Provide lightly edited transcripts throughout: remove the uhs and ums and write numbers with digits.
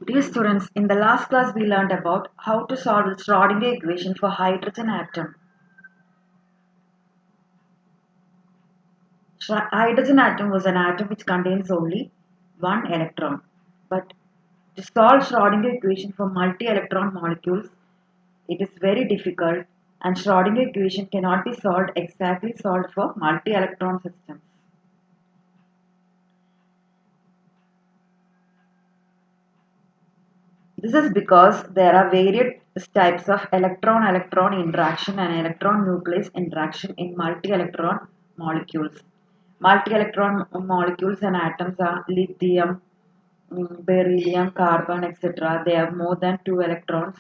Dear students, in the last class we learned about how to solve the Schrodinger equation for hydrogen atom. Hydrogen atom was an atom which contains only one electron. But to solve Schrodinger equation for multi-electron molecules, it is very difficult, and Schrodinger equation cannot be exactly solved for multi-electron systems. This is because there are various types of electron-electron interaction and electron-nucleus interaction in multi-electron molecules. Multi-electron molecules and atoms are lithium, beryllium, carbon, etc. They have more than 2 electrons,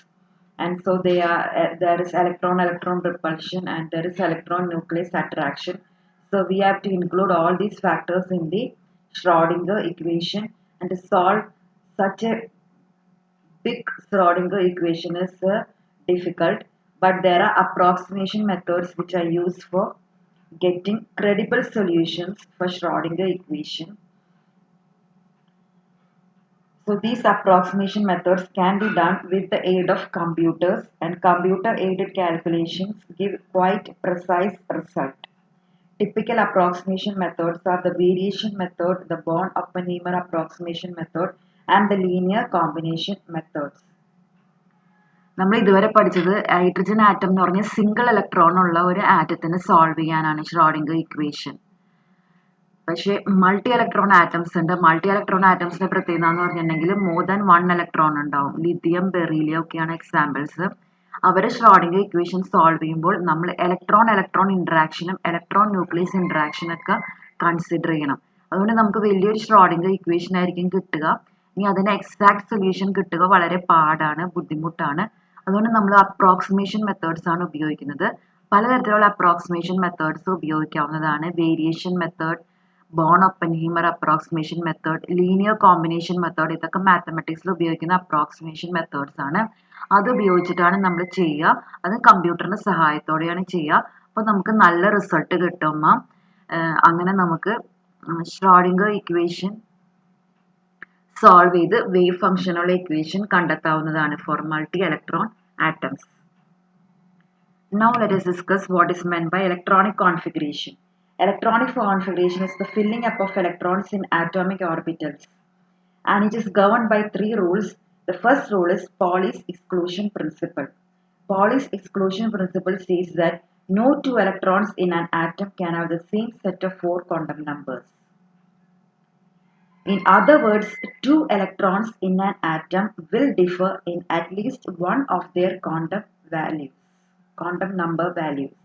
and so there is electron-electron repulsion and there is electron-nucleus attraction. So we have to include all these factors in the Schrodinger equation, and to solve such a big Schrodinger equation is difficult, but there are approximation methods which are used for getting credible solutions for Schrodinger equation. So these approximation methods can be done with the aid of computers, and computer aided calculations give quite precise result. Typical approximation methods are the variation method, the Born-Oppenheimer approximation method, and the linear combination methods. നമ്മൾ ഇതുവരെ പഠിച്ചത് hydrogen atom എന്ന് പറഞ്ഞ single electron ഉള്ള ഒരു ആറ്റത്തിന് solve ചെയ്യാനാണ് Schrödinger equation. പക്ഷേ multi electron atoms ഉണ്ട്. മൾട്ടി ഇലക്ട്രോൺ ആറ്റംസിന്റെ പ്രത്യേകത എന്ന് പറഞ്ഞിട്ടുണ്ടെങ്കിൽ മോർ ദാൻ 1 ഇലക്ട്രോൺ ഉണ്ടാവും. ലിഥിയം, ബെറീലിയം ഒക്കെയാണ് എക്സാമ്പിൾസ്. അവരെ ഷ്രോഡിംഗർ ഇക്വേഷൻ സോൾവ് ചെയ്യുമ്പോൾ നമ്മൾ ഇലക്ട്രോൺ ഇന്ററാക്ഷനും ഇലക്ട്രോൺ ന്യൂക്ലിയസ് ഇന്ററാക്ഷനും ഒക്കെ കൺസിഡർ ചെയ്യണം. അതുകൊണ്ട് നമുക്ക് വലിയൊരു ഷ്രോഡിംഗർ ഇക്വേഷൻ ആയിരിക്കും കിട്ടുക. ഇനി അതിന് എക്സാക്ട് സൊല്യൂഷൻ കിട്ടുക വളരെ പാടാണ്, ബുദ്ധിമുട്ടാണ്. അതുകൊണ്ട് നമ്മൾ അപ്രോക്സിമേഷൻ മെത്തേഡ്സ് ആണ് ഉപയോഗിക്കുന്നത്. പലതരത്തിലുള്ള അപ്രോക്സിമേഷൻ മെത്തേഡ്സ് ഉപയോഗിക്കാവുന്നതാണ്. Variation method, Born Oppenheimer approximation method, linear combination method, ഇതൊക്കെ മാത്തമാറ്റിക്സിൽ ഉപയോഗിക്കുന്ന അപ്രോക്സിമേഷൻ മെത്തേഡ്സ് ആണ്. അത് ഉപയോഗിച്ചിട്ടാണ് നമ്മൾ ചെയ്യുക. അത് കമ്പ്യൂട്ടറിന്റെ സഹായത്തോടെയാണ് ചെയ്യുക. അപ്പോൾ നമുക്ക് നല്ല റിസൾട്ട് കിട്ടും. അങ്ങനെ നമുക്ക് ഷ്രോഡിംഗർ ഇക്വേഷൻ സോൾവ് ചെയ്ത് വേവ് ഫംഗ്ഷനുള്ള ഇക്വേഷൻ കണ്ടെത്താവുന്നതാണ് for multi electron atoms. Now let us discuss what is meant by electronic configuration. Electronic configuration is the filling up of electrons in atomic orbitals, and it is governed by 3 rules. The first rule is Pauli's exclusion principle. Pauli's exclusion principle says that no 2 electrons in an atom can have the same set of 4 quantum numbers. In other words, 2 electrons in an atom will differ in at least one of their quantum number values.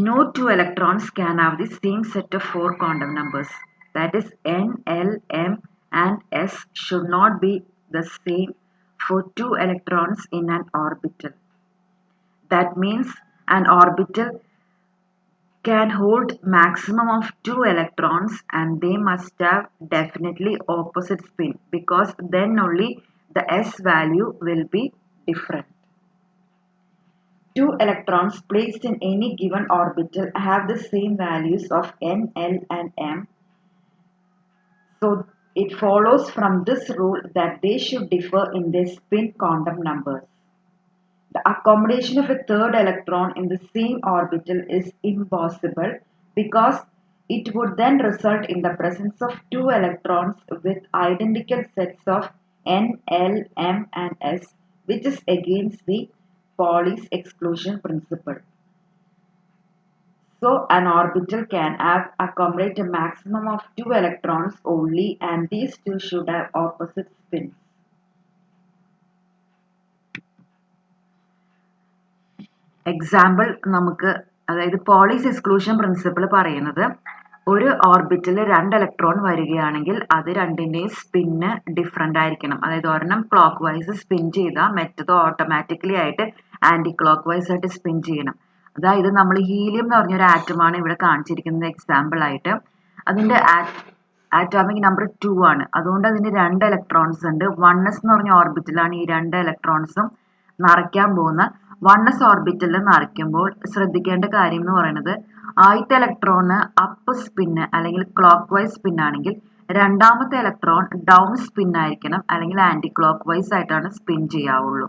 No 2 electrons can have the same set of 4 quantum numbers. That is, n, l, m and s should not be the same for 2 electrons in an orbital. That means an orbital can hold maximum of 2 electrons, and they must have definitely opposite spin, because then only the s value will be different. 2 electrons placed in any given orbital have the same values of n, l and m. So it follows from this rule that they should differ in their spin quantum numbers. The accommodation of a third electron in the same orbital is impossible, because it would then result in the presence of 2 electrons with identical sets of n, l, m and s, which is against the Pauli's exclusion principle. So an orbital can accommodate a maximum of 2 electrons only, and these two should have opposite spins. Example നമുക്ക്, അതായത് polis exclusion principle പറയുന്നത്, ഒരു ഓർബിറ്റിൽ 2 electron വരികയാണെങ്കിൽ അത് രണ്ടിൻ്റെയും spin different ആയിരിക്കണം. അതായത് ഒരെണ്ണം ക്ലോക്ക് വൈസ് സ്പിൻ ചെയ്താൽ മറ്റത് ഓട്ടോമാറ്റിക്കലി ആയിട്ട് ആൻറ്റി ക്ലോക്ക് വൈസ് ആയിട്ട് സ്പിൻ ചെയ്യണം. അതായത് നമ്മൾ ഹീലിയം എന്ന് പറഞ്ഞൊരു ആറ്റമാണ് ഇവിടെ കാണിച്ചിരിക്കുന്നത് എക്സാമ്പിൾ ആയിട്ട്. അതിൻ്റെ ആറ്റോമിക് നമ്പർ 2 ആണ്. അതുകൊണ്ട് അതിന് 2 ഇലക്ട്രോൺസ് ഉണ്ട്. 1s എന്ന് പറഞ്ഞ ഓർബിറ്റിലാണ് ഈ 2 ഇലക്ട്രോൺസും നിറയ്ക്കാൻ പോകുന്ന. 1s ഓർബിറ്റലിൽ നിറയ്ക്കുമ്പോൾ ശ്രദ്ധിക്കേണ്ട കാര്യം എന്ന് പറയുന്നത്, ആദ്യത്തെ ഇലക്ട്രോണ് അപ്പ് സ്പിന്ന് അല്ലെങ്കിൽ ക്ലോക്ക് വൈസ് സ്പിൻ ആണെങ്കിൽ രണ്ടാമത്തെ ഇലക്ട്രോൺ ഡൗൺ സ്പിൻ ആയിരിക്കണം, അല്ലെങ്കിൽ ആന്റി ക്ലോക്ക് വൈസ് ആയിട്ടാണ് സ്പിൻ ചെയ്യാവുള്ളൂ.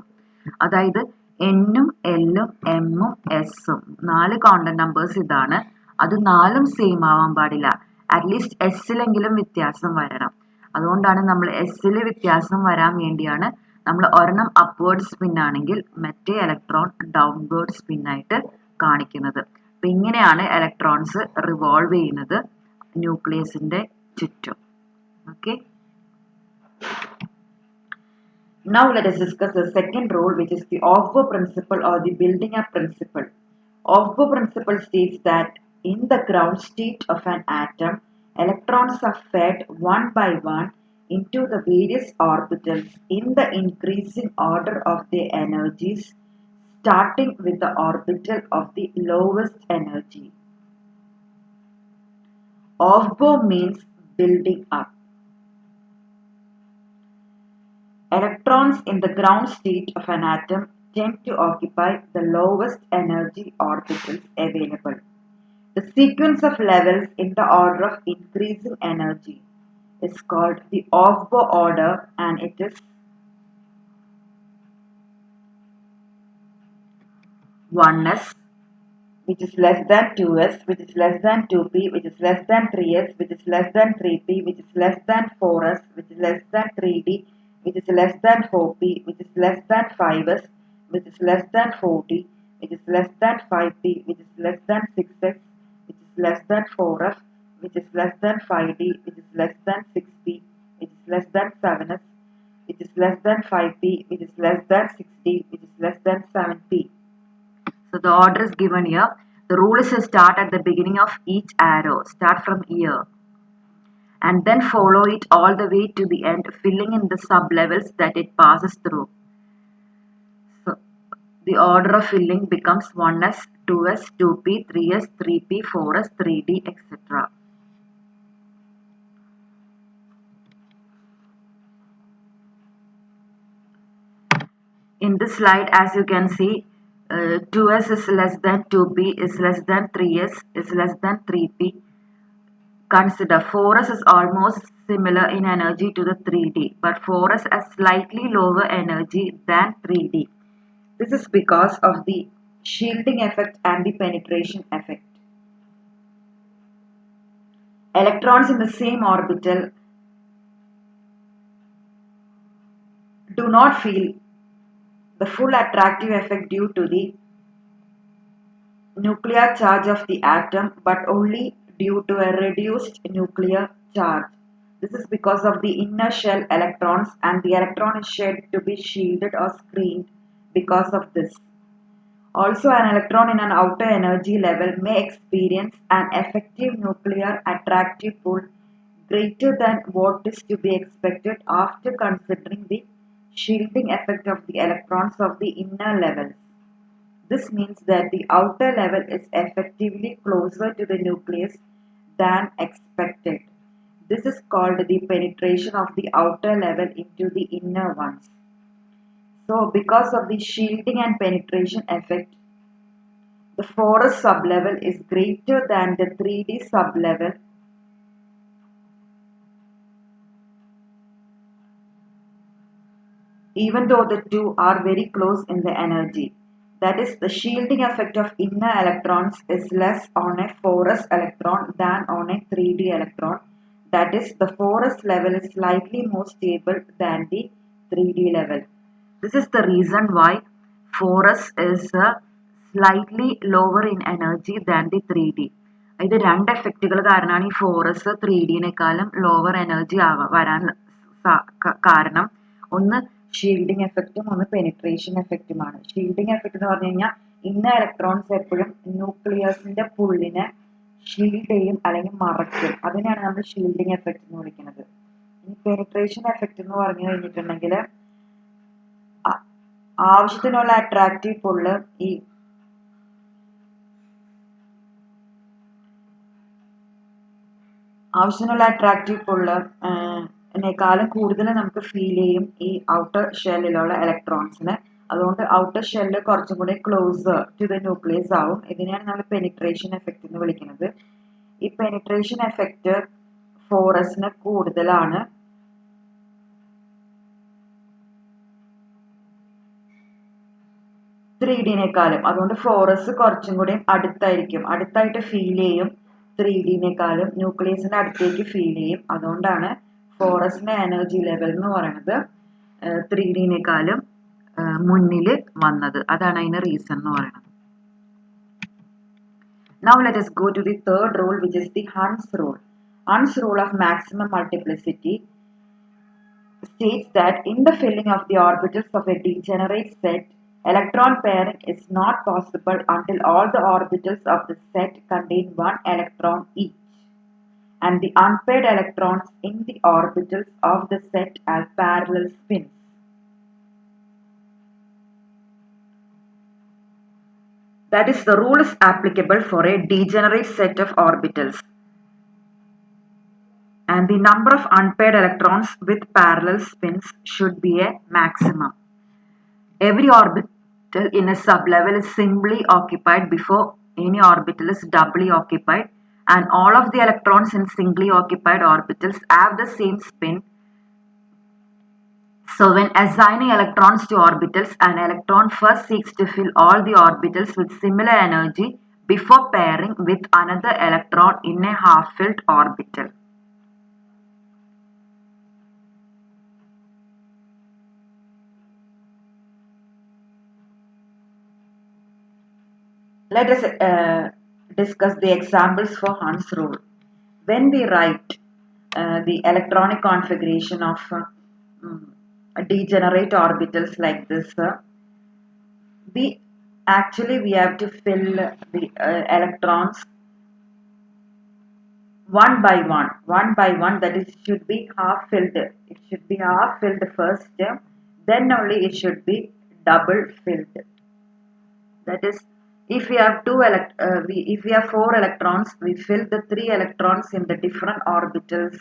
അതായത് എന്നും എല്ലും എമ്മും എസും 4 കോണ്ടന്റ് നമ്പേഴ്സ് ഇതാണ്. അത് 4ഉം സെയിം ആവാൻ പാടില്ല. അറ്റ്ലീസ്റ്റ് എസ്സിലെങ്കിലും വ്യത്യാസം വരണം. അതുകൊണ്ടാണ് നമ്മൾ എസ്സിൽ വ്യത്യാസം വരാൻ വേണ്ടിയാണ് നമ്മൾ ഒരെണ്ണം അപ്വേർഡ് സ്പിൻ ആണെങ്കിൽ മറ്റേ ഇലക്ട്രോൺ ഡൗൺവേർഡ് സ്പിൻ ആയിട്ട് കാണിക്കുന്നത്. അപ്പൊ ഇങ്ങനെയാണ് ഇലക്ട്രോൺസ് റിവോൾവ് ചെയ്യുന്നത് ന്യൂക്ലിയസിന്റെ ചുറ്റും. Okay. Now let us discuss the second rule, which is the Aufbau principle or the building up principle. Aufbau principle states that in the ground state of an atom, electrons are fed one by one into the various orbitals in the increasing order of their energies, starting with the orbital of the lowest energy. Aufbau means building up. Electrons in the ground state of an atom tend to occupy the lowest energy orbitals available. The sequence of levels in the order of increasing energy is called the Aufbau order, and it is 1s, which is less than 2s, which is less than 2p, which is less than 3s, which is less than 3p, which is less than 4s, which is less than 3d, which is less than 4p, which is less than 5s, which is less than 4d, which is less than 5p, which is less than 6s, which is less than 4f, which is less than 5d, which is less than 6p, which is less than 7s, which is less than 5p, which is less than 6d, which is less than 7p. So the order is given here. The rule is to start at the beginning of each arrow. Start from here. And then follow it all the way to the end, filling in the sub-levels that it passes through. So the order of filling becomes 1s, 2s, 2p, 3s, 3p, 4s, 3d, etc. In this slide, as you can see, 2s is less than 2p, is less than 3s, is less than 3p. Consider 4s is almost similar in energy to the 3d, but 4s has slightly lower energy than 3d. This is because of the shielding effect and the penetration effect. Electrons in the same orbital do not feel the full attractive effect due to the nuclear charge of the atom, but only due to a reduced nuclear charge. This is because of the inner shell electrons, and the electron is said to be shielded or screened because of this. Also, an electron in an outer energy level may experience an effective nuclear attractive pull greater than what is to be expected after considering the shielding effect of the electrons of the inner levels. This means that the outer level is effectively closer to the nucleus than expected. This is called the penetration of the outer level into the inner ones. So, because of the shielding and penetration effect, the 4s sublevel is greater than the 3d sublevel, even though the two are very close in the energy. That is, the shielding effect of inner electrons is less on a 4s electron than on a 3d electron. That is, the 4s level is slightly more stable than the 3d level. This is the reason why 4s is slightly lower in energy than the 3d. ഇത് രണ്ട് എഫക്റ്റുകൾ കാരണമാണ് ഈ 4s 3dനേക്കാളും lower energy വരാൻ കാരണം. ഒന്ന് shielding എഫക്റ്റും ഒന്ന് penetration എഫക്റ്റുമാണ്. Shielding effect എന്ന് പറഞ്ഞു കഴിഞ്ഞാൽ ഇന്നർ ഇലക്ട്രോൺസ് എപ്പോഴും ന്യൂക്ലിയസിന്റെ പുള്ളിനെ ഷീൽഡ് ചെയ്യും അല്ലെങ്കിൽ മറയ്ക്കും. അതിനെയാണ് നമ്മൾ ഷീൽഡിംഗ് എഫക്റ്റ് എന്ന് വിളിക്കുന്നത്. ഈ പെനിട്രേഷൻ എഫക്റ്റ് എന്ന് പറഞ്ഞു കഴിഞ്ഞിട്ടുണ്ടെങ്കിൽ ആവശ്യത്തിനുള്ള അട്രാക്റ്റീവ് പുള്ള് ഈ ആവശ്യത്തിനുള്ള അട്രാക്റ്റീവ് പുള്ളിനേക്കാളും കൂടുതൽ നമുക്ക് ഫീൽ ചെയ്യും ഈ ഔട്ടർ ഷെല്ലിലുള്ള ഇലക്ട്രോൺസിന്. അതുകൊണ്ട് ഔട്ടർ ഷെല്ല് കുറച്ചും കൂടി ക്ലോസർ ടു ദ ന്യൂക്ലിയസ് ആവും. ഇതിനെയാണ് നമ്മൾ പെനിട്രേഷൻ എഫക്റ്റ് എന്ന് വിളിക്കുന്നത്. ഈ പെനിട്രേഷൻ എഫക്റ്റ് 4s കൂടുതലാണ്. ത്രീ ഡിനേക്കാളും. അതുകൊണ്ട് 4s കുറച്ചും കൂടി അടുത്തായിട്ട് ഫീൽ ചെയ്യും. 3Dനേക്കാളും ന്യൂക്ലിയസിന്റെ അടുത്തേക്ക് ഫീൽ ചെയ്യും. അതുകൊണ്ടാണ് 4sന്റെ എനർജി ലെവൽ എന്ന് പറയുന്നത് 3Dനേക്കാളും മുന്നിൽ വന്നത്. അതാണ് അതിന്റെ റീസൺ എന്ന് പറയുന്നത്. Now let us go to the third rule, which is the Hund's rule. Hund's rule of maximum multiplicity states that in the filling of the orbitals of a degenerate set, electron pairing is not possible until all the orbitals of the set contain one electron each, and the unpaired electrons in the orbitals of the set have parallel spins. That is, the rule is applicable for a degenerate set of orbitals, and the number of unpaired electrons with parallel spins should be a maximum. Every orbital in a sublevel is singly occupied before any orbital is doubly occupied, and all of the electrons in singly occupied orbitals have the same spin. So when assigning electrons to orbitals, an electron first seeks to fill all the orbitals with similar energy before pairing with another electron in a half-filled orbital. Let us discuss the examples for Hund's rule. When we write the electronic configuration of degenerate orbitals like this, we have to fill the electrons one by one, that is, should be half filled. It should be half filled first, then only it should be double filled. That is, if we have if we have 4 electrons, we fill the 3 electrons in the different orbitals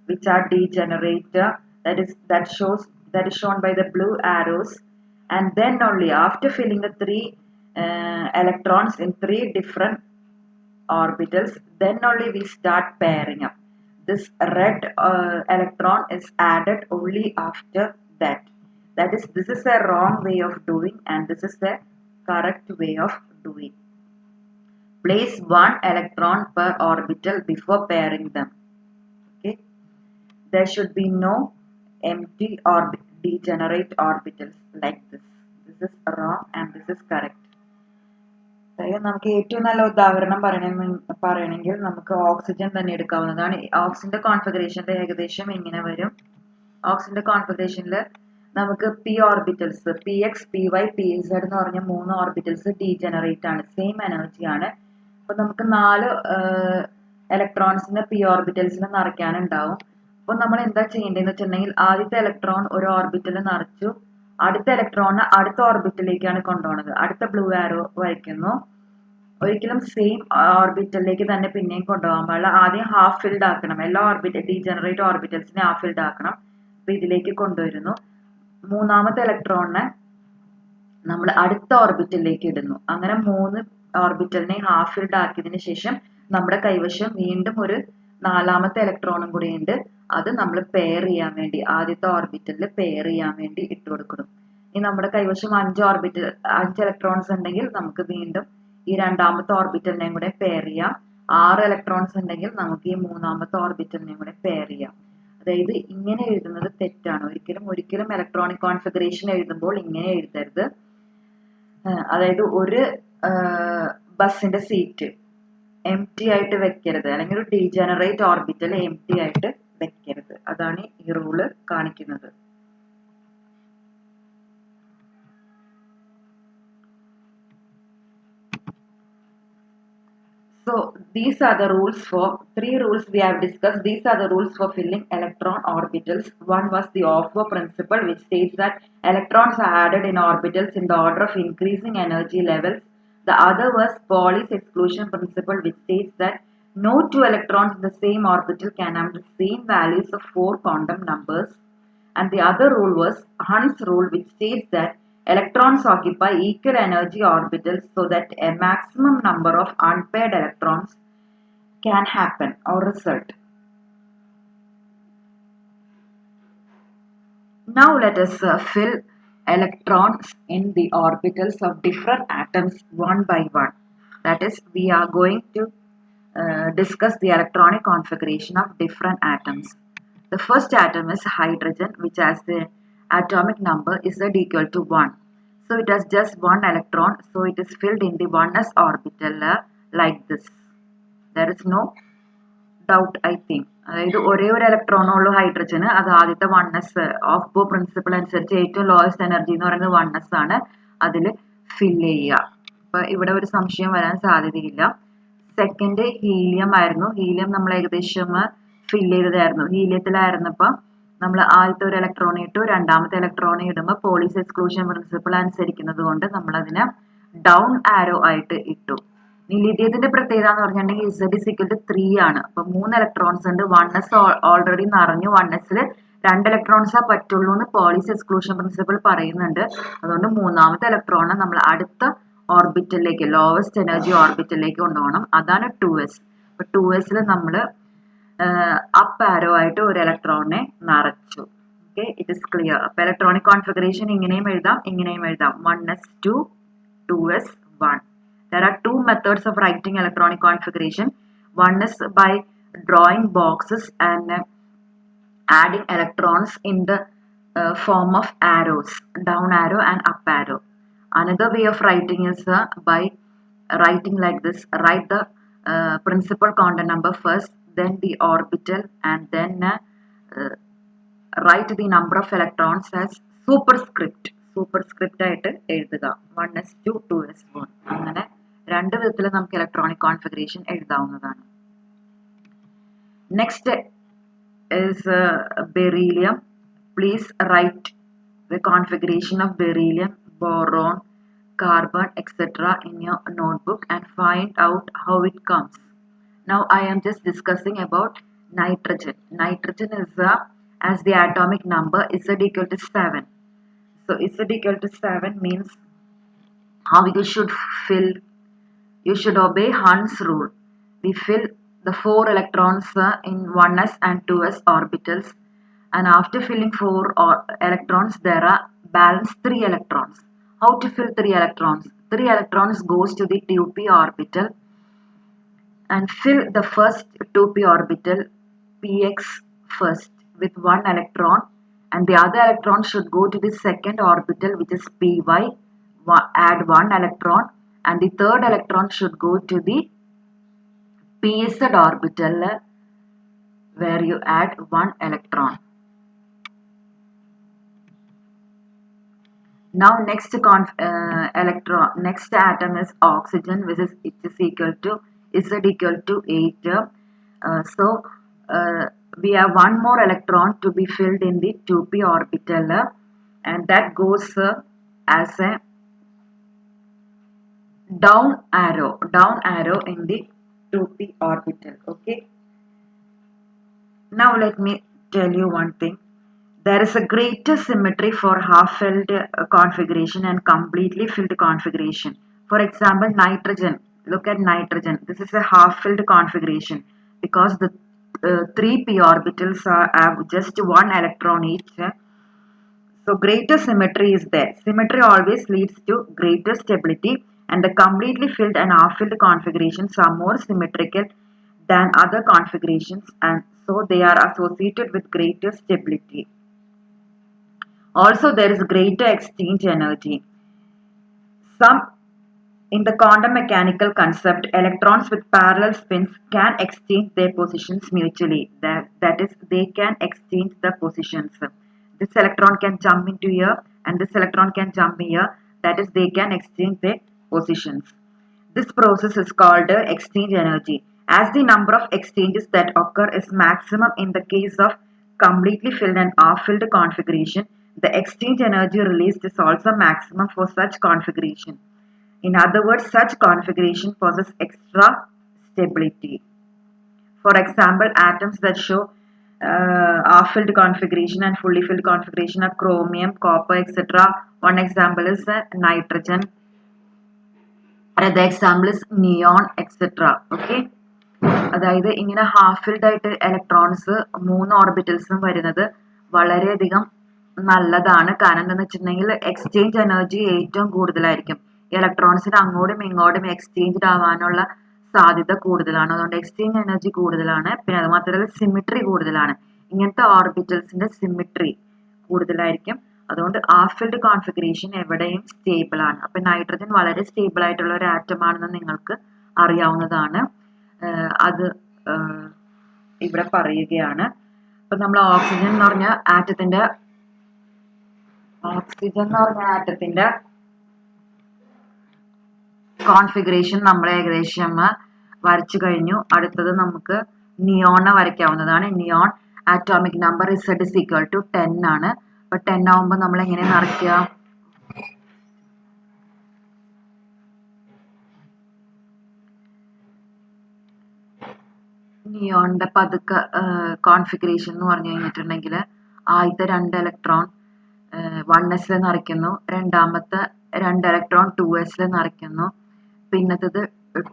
which are degenerate. That is shown by the blue arrows, and then only after filling the 3 electrons in 3 different orbitals, then only we start pairing up. This red electron is added only after that. That is, this is a wrong way of doing, and this is the correct way of doing. Place 1 electron per orbital before pairing them. Okay, there should be no empty or degenerate orbitals like this. This is wrong and this is correct. നമുക്ക് ഏറ്റവും നല്ല ഉദാഹരണം പറയണമെങ്കിൽ നമുക്ക് oxygen തന്നെ എടുക്കാവുന്നതാണ്. ഓക്സിജന്റെ കോൺഫിഗറേഷന്റെ ഏകദേശം ഇങ്ങനെ വരും. ഓക്സിജന്റെ കോൺഫിഗറേഷനിൽ നമുക്ക് P orbitals px py pz എന്ന് പറഞ്ഞ 3 ഓർബിറ്റൽസ് ഡീജനറേറ്റ് ആണ്, സെയിം എനർജി ആണ്. അപ്പൊ നമുക്ക് 4 ഇലക്ട്രോൺസിന് പി ഓർബിറ്റൽസിൽ നിറയ്ക്കാനുണ്ടാവും. അപ്പൊ നമ്മൾ എന്താ ചെയ്യേണ്ടതെന്ന് വെച്ചിട്ടുണ്ടെങ്കിൽ ആദ്യത്തെ ഇലക്ട്രോൺ ഒരു ഓർബിറ്റൽ നിറച്ചു, അടുത്ത ഇലക്ട്രോണിനെ അടുത്ത ഓർബിറ്റലിലേക്കാണ് കൊണ്ടുപോകുന്നത്. അടുത്ത ബ്ലൂ ആരോ വരയ്ക്കുന്നു. ഒരിക്കലും സെയിം ഓർബിറ്റലിലേക്ക് തന്നെ പിന്നെയും കൊണ്ടുപോകാൻ പാടില്ല. ആദ്യം ഹാഫ് ഫിൽഡ് ആക്കണം. എല്ലാ ഡീജനറേറ്റ് ഓർബിറ്റൽസിനെ ഹാഫ് ഫിൽഡ് ആക്കണം. അപ്പൊ ഇതിലേക്ക് കൊണ്ടുവരുന്നു. മൂന്നാമത്തെ ഇലക്ട്രോണിനെ നമ്മൾ അടുത്ത ഓർബിറ്റലിലേക്ക് ഇടുന്നു. അങ്ങനെ 3 ഓർബിറ്റലിനെ ഹാഫ് ഫിൽഡ് ആക്കിയതിനു ശേഷം നമ്മുടെ കൈവശം വീണ്ടും ഒരു 4ാമത്തെ ഇലക്ട്രോണും കൂടി ഉണ്ട്. അത് നമ്മൾ പെയർ ചെയ്യാൻ വേണ്ടി ആദ്യത്തെ ഓർബിറ്റലിൽ പെയർ ചെയ്യാൻ വേണ്ടി ഇട്ട് കൊടുക്കണം. ഇനി നമ്മുടെ കൈവശം 5 ഇലക്ട്രോൺസ് ഉണ്ടെങ്കിൽ നമുക്ക് വീണ്ടും ഈ 2ാമത്തെ ഓർബിറ്റലിനെയും കൂടെ പെയർ ചെയ്യാം. 6 ഇലക്ട്രോൺസ് ഉണ്ടെങ്കിൽ നമുക്ക് ഈ 3ാമത്തെ ഓർബിറ്റലിനെയും കൂടെ പെയർ ചെയ്യാം. അതായത് ഇങ്ങനെ എഴുതുന്നത് തെറ്റാണ്. ഒരിക്കലും ഇലക്ട്രോണിക് കോൺഫിഗറേഷൻ എഴുതുമ്പോൾ ഇങ്ങനെ എഴുതരുത്. അതായത് ഒരു ബസിന്റെ സീറ്റ് എംപ്റ്റി ആയിട്ട് വെക്കരുത്, അല്ലെങ്കിൽ ഒരു ഡീജനറേറ്റ് ഓർബിറ്റൽ എംപ്റ്റി ആയിട്ട് വെക്കരുത്. അതാണ് ഈ റൂള് കാണിക്കുന്നത്. So these are the rules for 3 rules we have discussed. These are the rules for filling electron orbitals. One was the Aufbau principle, which states that electrons are added in orbitals in the order of increasing energy levels. The other was Pauli's exclusion principle, which states that no 2 electrons in the same orbital can have the same values of 4 quantum numbers. And the other rule was Hund's rule, which states that electrons occupy equal energy orbitals so that a maximum number of unpaired electrons can happen or result. Now let us fill electrons in the orbitals of different atoms one by one. That is, we are going to discuss the electronic configuration of different atoms. The first atom is hydrogen, which has the atomic number is equal to 1. So it has just one electron, so it is filled in the 1s orbital like this. There is no doubt, I think. അതായത് ഒരേ ഒരു ഇലക്ട്രോണുള്ളൂ ഹൈഡ്രജന്, അത് ആദ്യത്തെ 1s of ബോ principle അനുസരിച്ച് ഏറ്റവും lowest energy എന്ന് പറയുന്നത് 1s ആണ്, അതിൽ ഫില്ല് ചെയ്യുക. അപ്പൊ ഇവിടെ ഒരു സംശയം വരാൻ സാധ്യതയില്ല. സെക്കൻഡ് ഹീലിയം ആയിരുന്നു. ഹീലിയം നമ്മൾ ഏകദേശം ഫില്ല് ചെയ്തതായിരുന്നു. ഹീലിയത്തിലായിരുന്നപ്പോൾ നമ്മൾ ആദ്യത്തെ ഒരു ഇലക്ട്രോൺ ഇട്ടു, രണ്ടാമത്തെ ഇലക്ട്രോൺ ഇടുമ്പോൾ പോളിസ് എക്സ്ക്ലൂഷൻ പ്രിൻസിപ്പിൾ അനുസരിക്കുന്നത് കൊണ്ട് നമ്മൾ അതിനെ ഡൗൺ ആരോ ആയിട്ട് ഇട്ടു. ലിഥിയത്തിന്റെ പ്രത്യേകത എന്ന് പറഞ്ഞിട്ടുണ്ടെങ്കിൽ Z=3 ആണ്. അപ്പൊ 3 ഇലക്ട്രോൺസ് ഉണ്ട്. 1s ഓൾറെഡി നിറഞ്ഞു. 1s 2 ഇലക്ട്രോൺസാ പറ്റുള്ളൂ എന്ന് പോളിസ് എക്സ്ക്ലൂഷൻ പ്രിൻസിപ്പിൾ പറയുന്നുണ്ട്. അതുകൊണ്ട് മൂന്നാമത്തെ ഇലക്ട്രോണിനെ നമ്മൾ അടുത്ത ഓർബിറ്റലിലേക്ക്, ലോവസ്റ്റ് എനർജി ഓർബിറ്റലിലേക്ക് കൊണ്ടുപോകണം. അതാണ് 2s. അപ്പൊ 2s നമ്മൾ അപ്പ് ആരോ ആയിട്ട് ഒരു ഇലക്ട്രോണിനെ നിറച്ചു. Okay, it is clear. അപ്പൊ ഇലക്ട്രോണിക് കോൺഫിഗറേഷൻ ഇങ്ങനെയും എഴുതാം, ഇങ്ങനെയും എഴുതാം. 1s2, 2s1. There are two methods of writing electronic configuration. One is by drawing boxes and adding electrons in the form of arrows, down arrow and up arrow. Another way of writing is by writing like this. Write the principal quantum number first, then the orbital, and then write the number of electrons as superscript. Superscript ആയിട്ട് എഴുതുക. 1s2, 2s1. അങ്ങനെ രണ്ട് വിധത്തിൽ നമുക്ക് electronic configuration എഴുതാവുന്നതാണ്. Next is beryllium. Please write the configuration of beryllium, boron, carbon, etc. in your notebook and find out how it comes. Now I am just discussing about nitrogen. Nitrogen is as the atomic number Z=7. So Z=7 means how you should fill. You should obey Hund's rule. We fill the 4 electrons in 1s and 2s orbitals, and after filling 4 electrons there are balance 3 electrons. How to fill 3 electrons? 3 electrons goes to the 2p orbital and fill the first 2p orbital px first with 1 electron, and the other electron should go to the second orbital, which is py, add 1 electron, and the third electron should go to the pz orbital where you add 1 electron. Now next atom is oxygen, which is equal to Z=8. So we have one more electron to be filled in the 2p orbital, and that goes as a down arrow in the 2p orbital. Okay, now let me tell you one thing. There is a greater symmetry for half-filled configuration and completely filled configuration. For example, nitrogen. Look at nitrogen. This is a half-filled configuration because the 3p orbitals have just 1 electron each. So greater symmetry is there. Symmetry always leads to greater stability, and the completely filled and half-filled configurations are more symmetrical than other configurations, and so they are associated with greater stability. Also, there is greater exchange energy. In the quantum mechanical concept, electrons with parallel spins can exchange their positions mutually. That is, they can exchange the positions. This electron can jump into here and this electron can jump here. That is, they can exchange their positions. This process is called exchange energy. As the number of exchanges that occur is maximum in the case of completely filled and half-filled configuration, the exchange energy released is also maximum for such configuration. In other words, such configuration possesses extra stability. For example, atoms that show half-filled configuration and fully filled configuration are chromium, copper, etc. One example is nitrogen. Another example is neon, etc. Okay. അതായത് ഇങ്ങനെ half filled ആയിട്ട് electrons 3 ഓർബിറ്റൽസും വരുന്നത് വളരെയധികം നല്ലതാണ്. കാരണം എന്താണെന്ന് വെച്ചിട്ടുണ്ടെങ്കിൽ exchange energy ഏറ്റവും കൂടുതലായിരിക്കും. ഇലക്ട്രോൺസിന് അങ്ങോട്ടും ഇങ്ങോട്ടും എക്സ്ചേഞ്ച് ആവാനുള്ള സാധ്യത കൂടുതലാണ്. അതുകൊണ്ട് എക്സ്ചേഞ്ച് എനർജി കൂടുതലാണ്. പിന്നെ അത് മാത്രമല്ല സിമിട്രി കൂടുതലാണ്. ഇങ്ങനത്തെ ഓർബിറ്റൽസിന്റെ സിമിട്രി കൂടുതലായിരിക്കും. അതുകൊണ്ട് ഹാഫ് ഫിൽഡ് കോൺഫിഗറേഷൻ എവിടെയും സ്റ്റേബിൾ ആണ്. അപ്പൊ നൈട്രജൻ വളരെ സ്റ്റേബിൾ ആയിട്ടുള്ള ഒരു ആറ്റം ആണെന്ന് നിങ്ങൾക്ക് അറിയാവുന്നതാണ്. അത് ഇവിടെ പറയുകയാണ്. അപ്പൊ നമ്മൾ ഓക്സിജൻ എന്ന് പറഞ്ഞ ആറ്റത്തിന്റെ കോൺഫിഗറേഷൻ നമ്മൾ ഏകദേശം വരച്ചു കഴിഞ്ഞു. അടുത്തത് നമുക്ക് നിയോണെ വരയ്ക്കാവുന്നതാണ്. നിയോൺ ആറ്റോമിക് നമ്പർ Z=10 ആണ്. അപ്പൊ 10 ആവുമ്പോൾ നമ്മൾ എങ്ങനെ നിറയ്ക്കുക? നിയോണിന്റെ പതുക്കെ കോൺഫിഗറേഷൻ എന്ന് പറഞ്ഞു കഴിഞ്ഞിട്ടുണ്ടെങ്കിൽ ആദ്യത്തെ 2 ഇലക്ട്രോൺ 1s നിറയ്ക്കുന്നു. രണ്ടാമത്തെ 2 ഇലക്ട്രോൺ 2s നിറയ്ക്കുന്നു. പിന്നത്തത്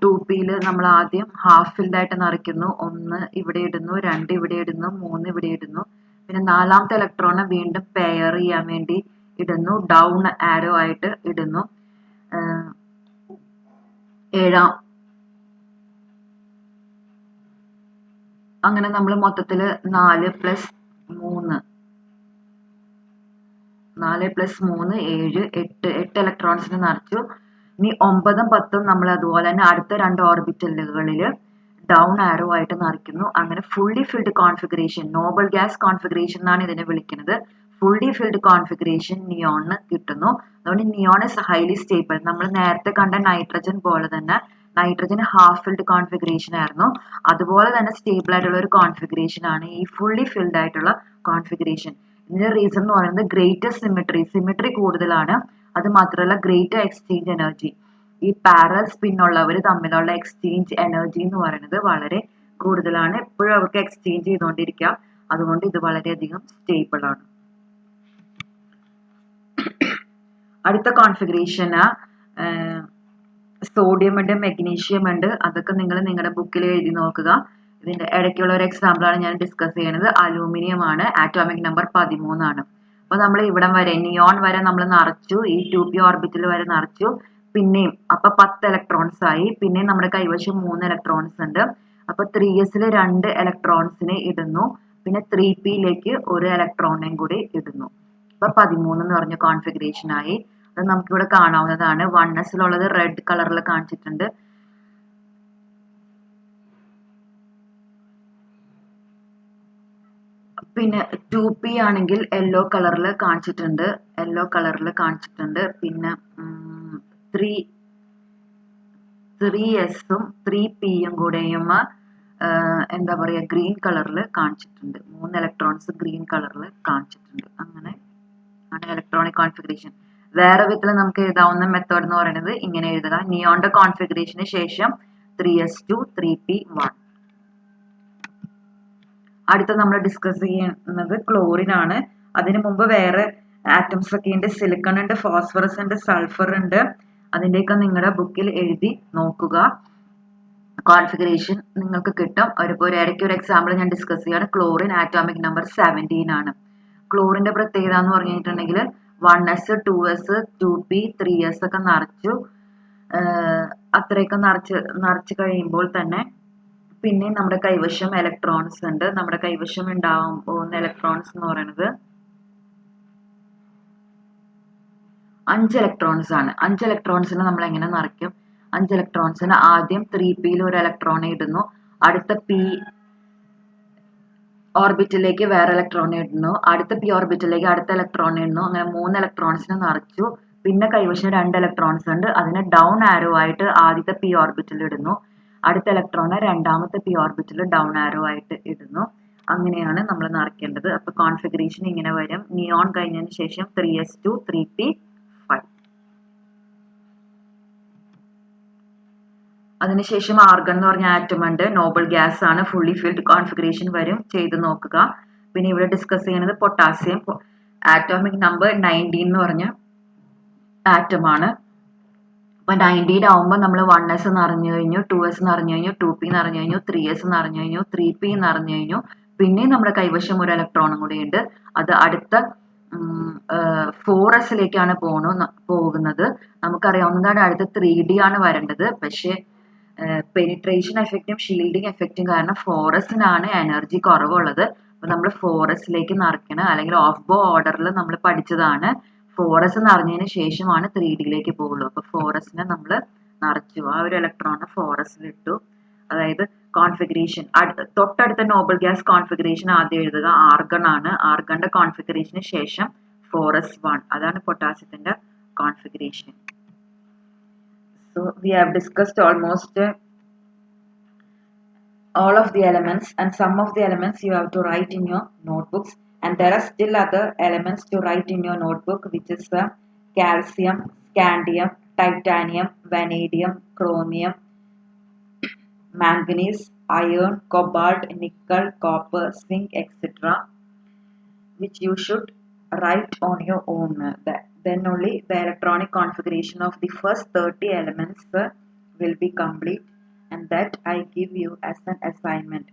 2p നമ്മൾ ആദ്യം ഹാഫ് ഫിൽഡ് ആയിട്ട് നിറയ്ക്കുന്നു. 1 ഇവിടെ ഇടുന്നു, 2 ഇവിടെ ഇടുന്നു, 3 ഇവിടെ ഇടുന്നു. പിന്നെ 4ാമത്തെ ഇലക്ട്രോണെ വീണ്ടും പെയർ ചെയ്യാൻ വേണ്ടി ഇടുന്നു, ഡൗൺ ആരോ ആയിട്ട് ഇടുന്നു. അങ്ങനെ നമ്മൾ മൊത്തത്തില് 4 + 3 7 8 ഇലക്ട്രോൺസിന് നിറച്ചു. ഇനി 9ഉം 10ഉം നമ്മൾ അതുപോലെ തന്നെ അടുത്ത 2 ഓർബിറ്റലുകളിൽ ഡൗൺ ആരോ ആയിട്ട് നിറയ്ക്കുന്നു. അങ്ങനെ fully filled configuration, Nobel gas configuration എന്നാണ് ഇതിനെ വിളിക്കുന്നത്. ഫുള്ളി ഫിൽഡ് കോൺഫിഗറേഷൻ നിയോണിന് കിട്ടുന്നു. അതുകൊണ്ട് നിയോൺ ഇസ് ഹൈലി സ്റ്റേബിൾ. നമ്മൾ നേരത്തെ കണ്ട നൈട്രജൻ പോലെ തന്നെ നൈട്രജൻ ഹാഫ് ഫിൽഡ് കോൺഫിഗറേഷൻ ആയിരുന്നു. അതുപോലെ തന്നെ സ്റ്റേബിൾ ആയിട്ടുള്ള ഒരു കോൺഫിഗറേഷൻ ആണ് ഈ ഫുള്ളി ഫിൽഡ് ആയിട്ടുള്ള കോൺഫിഗറേഷൻ. ഇതിന്റെ റീസൺ എന്ന് പറയുന്നത് ഗ്രേറ്റർ സിമിട്രി കൂടുതലാണ്. അത് മാത്രമല്ല ഗ്രേറ്റർ എക്സ്ചേഞ്ച് എനർജി. ഈ പാരൽ സ്പിൻ ഉള്ളവർ തമ്മിലുള്ള എക്സ്ചേഞ്ച് എനർജി എന്ന് പറയുന്നത് വളരെ കൂടുതലാണ്. എപ്പോഴും അവർക്ക് എക്സ്ചേഞ്ച് ചെയ്തുകൊണ്ടിരിക്കാം. അതുകൊണ്ട് ഇത് വളരെയധികം സ്റ്റേബിൾ ആണ്. അടുത്ത കോൺഫിഗറേഷന് സോഡിയം ഉണ്ട്, മെഗ്നീഷ്യം ഉണ്ട്. അതൊക്കെ നിങ്ങൾ നിങ്ങളുടെ ബുക്കിൽ എഴുതി നോക്കുക. ഇതിന്റെ ഇടയ്ക്കുള്ള ഒരു എക്സാമ്പിൾ ആണ് ഞാൻ ഡിസ്കസ് ചെയ്യുന്നത്. അലൂമിനിയം ആണ്. ആറ്റോമിക് നമ്പർ 13 ആണ്. അപ്പൊ നമ്മൾ ഇവിടം വരെ നിയോൺ വരെ നമ്മൾ നിറച്ചു. ഈ 2p ഓർബിറ്റൽ വരെ നിറച്ചു. പിന്നെയും അപ്പൊ 10 ഇലക്ട്രോൺസ് ആയി. പിന്നെയും നമ്മുടെ കൈവശം 3 ഇലക്ട്രോൺസ് ഉണ്ട്. അപ്പൊ 3s 2 ഇലക്ട്രോൺസിനെ ഇടുന്നു. പിന്നെ 3p ഒരു ഇലക്ട്രോണിനെയും കൂടി ഇടുന്നു. അപ്പൊ 13 എന്ന് പറഞ്ഞ കോൺഫിഗറേഷൻ ആയി. അത് നമുക്കിവിടെ കാണാവുന്നതാണ്. 1s റെഡ് കളറിൽ കാണിച്ചിട്ടുണ്ട്. പിന്നെ 2p ആണെങ്കിൽ യെല്ലോ കളറിൽ കാണിച്ചിട്ടുണ്ട്. പിന്നെ 3sഉം 3pയും കൂടെയും എന്താ പറയാ ഗ്രീൻ കളറിൽ കാണിച്ചിട്ടുണ്ട്. 3 ഇലക്ട്രോൺസ് ഗ്രീൻ കളറിൽ കാണിച്ചിട്ടുണ്ട്. അങ്ങനെ ആണ് ഇലക്ട്രോണിക് കോൺഫിഗറേഷൻ. വേറെ വിധത്തിൽ നമുക്ക് എഴുതാവുന്ന മെത്തേഡ് എന്ന് പറയുന്നത് ഇങ്ങനെ എഴുതുക. നിയോണിന്റെ കോൺഫിഗറേഷന് ശേഷം 3s2 3p1. അടുത്ത നമ്മൾ ഡിസ്കസ് ചെയ്യുന്നത് ക്ലോറിൻ ആണ്. അതിനു മുമ്പ് വേറെ ആറ്റംസ് ഒക്കെ ഉണ്ട്. സിലിക്കൺ ഉണ്ട്, ഫോസ്ഫറസ് ഉണ്ട്, സൾഫർ ഉണ്ട്. അതിന്റെയൊക്കെ നിങ്ങളുടെ ബുക്കിൽ എഴുതി നോക്കുക. കോൺഫിഗറേഷൻ നിങ്ങൾക്ക് കിട്ടും. ഇടയ്ക്ക് ഒരു എക്സാമ്പിൾ ഞാൻ ഡിസ്കസ് ചെയ്യാണ്. ക്ലോറിൻ ആറ്റോമിക് നമ്പർ 17 ആണ്. ക്ലോറിന്റെ പ്രത്യേകത എന്ന് പറഞ്ഞിട്ടുണ്ടെങ്കിൽ 1s 2s 2p 3s ഒക്കെ നിറച്ചു. അത്രയൊക്കെ നിറച്ച് കഴിയുമ്പോൾ തന്നെ പിന്നെ നമ്മുടെ കൈവശം ഇലക്ട്രോൺസ് ഉണ്ട്. നമ്മുടെ കൈവശം ഉണ്ടാവാൻ പോകുന്ന ഇലക്ട്രോൺസ് എന്ന് പറയുന്നത് 5 ഇലക്ട്രോൺസ് ആണ്. 5 ഇലക്ട്രോൺസിനെ നമ്മൾ എങ്ങനെ നിറയ്ക്കും? 5 ഇലക്ട്രോൺസിന് ആദ്യം 3p ഒരു ഇലക്ട്രോണെ ഇടുന്നു. അടുത്ത p ഓർബിറ്റിലേക്ക് വേറെ ഇലക്ട്രോണെ ഇടുന്നു. അടുത്ത p ഓർബിറ്റിലേക്ക് അടുത്ത ഇലക്ട്രോണെ ഇടുന്നു. അങ്ങനെ 3 ഇലക്ട്രോൺസിനെ നിറച്ചു. പിന്നെ കൈവശം 2 ഇലക്ട്രോൺസ് ഉണ്ട്. അതിനെ ഡൗൺ ആരോ ആയിട്ട് ആദ്യത്തെ p ഓർബിറ്റിൽ ഇടുന്നു. അടുത്ത ഇലക്ട്രോണെ രണ്ടാമത്തെ p ഓർബിറ്റിൽ ഡൗൺ ആരോ ആയിട്ട് ഇടുന്നു. അങ്ങനെയാണ് നമ്മൾ നിറയ്ക്കേണ്ടത്. അപ്പൊ കോൺഫിഗറേഷൻ ഇങ്ങനെ വരും. നിയോൺ കഴിഞ്ഞതിന് ശേഷം 3s2 3p5. അതിനുശേഷം ആർഗൺ എന്ന് പറഞ്ഞ ആറ്റം ഉണ്ട്. നോബൽ ഗ്യാസ് ആണ്. ഫുള്ളി ഫിൽഡ് കോൺഫിഗറേഷൻ വരും. ചെയ്ത് നോക്കുക. പിന്നെ ഇവിടെ ഡിസ്കസ് ചെയ്യുന്നത് പൊട്ടാസ്യം. ആറ്റോമിക് നമ്പർ 19 എന്ന് പറഞ്ഞ ആറ്റം ആണ്. അപ്പൊ 19 ആവുമ്പോൾ നമ്മൾ 1s നിറഞ്ഞു കഴിഞ്ഞു, 2s നിറഞ്ഞു കഴിഞ്ഞു, 2p നിറഞ്ഞു കഴിഞ്ഞു, 3s നിറഞ്ഞു കഴിഞ്ഞു, 3p നിറഞ്ഞു കഴിഞ്ഞു. പിന്നെ നമ്മുടെ കൈവശം ഒരു ഇലക്ട്രോണും കൂടി ഉണ്ട്. അത് അടുത്ത 4s പോകുന്നത്. നമുക്കറിയാവുന്നതാണ് അടുത്ത 3D ആണ് വരേണ്ടത്. പക്ഷേ പെനിട്രേഷൻ എഫക്റ്റും ഷീൽഡിങ് എഫക്റ്റും കാരണം 4sനാണ് എനർജി കുറവുള്ളത്. അപ്പോൾ നമ്മൾ 4sലേക്ക് നിറയ്ക്കണം. അല്ലെങ്കിൽ ഓഫ് ബോ ഓർഡറിൽ നമ്മൾ പഠിച്ചതാണ് 4s നിറഞ്ഞതിന് ശേഷമാണ് 3Dയിലേക്ക് പോകുള്ളൂ. അപ്പോൾ 4sനെ നമ്മൾ നിറച്ചു. ആ ഒരു ഇലക്ട്രോണ് 4sൽ ഇട്ടു. അതായത് കോൺഫിഗറേഷൻ തൊട്ടടുത്ത നോബൽ ഗ്യാസ് കോൺഫിഗറേഷൻ ആദ്യം എഴുതുക. ആർഗൺ ആണ്. ആർഗണിന്റെ കോൺഫിഗറേഷന് ശേഷം 4s1. അതാണ് പൊട്ടാസ്യത്തിന്റെ configuration. So we have discussed almost all of the elements, and some of the elements you have to write in your notebooks, and there are still other elements to write in your notebook, which is calcium, scandium, titanium, vanadium, chromium, manganese, iron, cobalt, nickel, copper, zinc, etc., which you should write on your own. Then only the electronic configuration of the first 30 elements will be complete, and that I give you as an assignment.